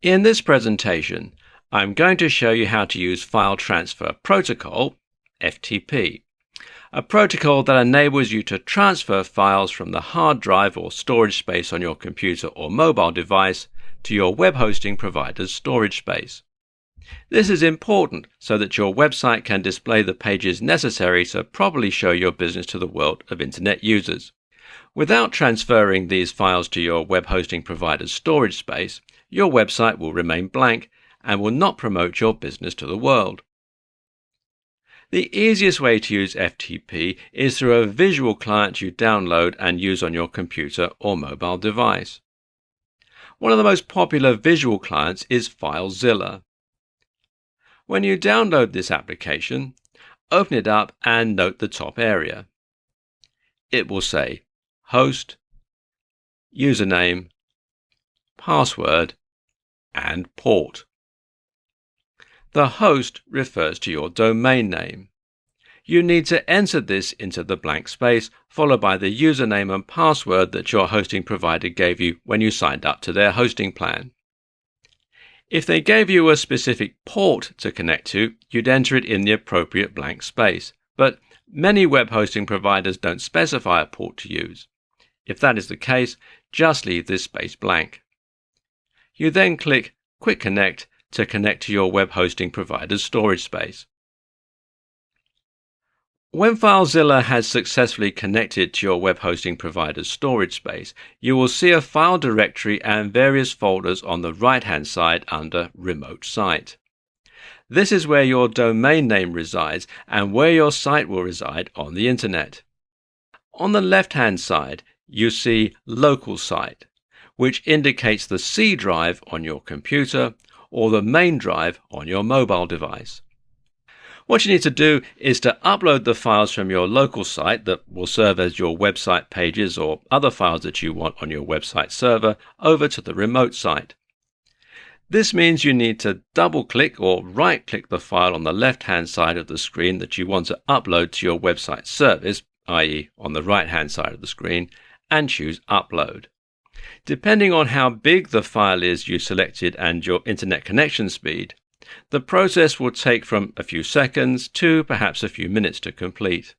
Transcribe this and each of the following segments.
In this presentation, I'm going to show you how to use File Transfer Protocol, FTP, a protocol that enables you to transfer files from the hard drive or storage space on your computer or mobile device to your web hosting provider's storage space. This is important so that your website can display the pages necessary to properly show your business to the world of Internet users. Without transferring these files to your web hosting provider's storage space, your website will remain blank and will not promote your business to the world. The easiest way to use FTP is through a visual client you download and use on your computer or mobile device. One of the most popular visual clients is FileZilla. When you download this application, open it up and note the top area. It will say host, username, password, and port. The host refers to your domain name. You need to enter this into the blank space, followed by the username and password that your hosting provider gave you when you signed up to their hosting plan. If they gave you a specific port to connect to, you'd enter it in the appropriate blank space, but many web hosting providers don't specify a port to use. If that is the case, just leave this space blank. You then click Quick Connect to connect to your web hosting provider's storage space. When FileZilla has successfully connected to your web hosting provider's storage space, you will see a file directory and various folders on the right-hand side under Remote Site. This is where your domain name resides and where your site will reside on the Internet. On the left-hand side, you see Local Site, which indicates the C drive on your computer or the main drive on your mobile device. What you need to do is to upload the files from your local site that will serve as your website pages or other files that you want on your website server over to the remote site. This means you need to double-click or right-click the file on the left-hand side of the screen that you want to upload to your website service, i.e. on the right-hand side of the screen, and choose Upload. Depending on how big the file is you selected and your internet connection speed, the process will take from a few seconds to perhaps a few minutes to complete.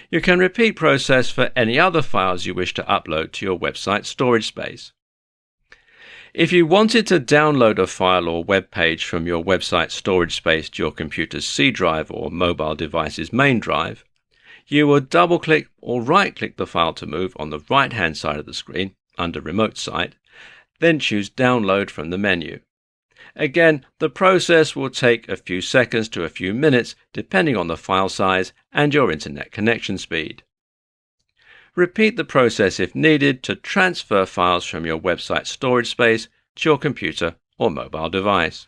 You can repeat process for any other files you wish to upload to your website storage space. If you wanted to download a file or web page from your website storage space to your computer's C drive or mobile device's main drive, you would double-click or right-click the file to move on the right-hand side of the screen under Remote Site, then choose Download from the menu. Again, the process will take a few seconds to a few minutes depending on the file size and your internet connection speed. Repeat the process if needed to transfer files from your website storage space to your computer or mobile device.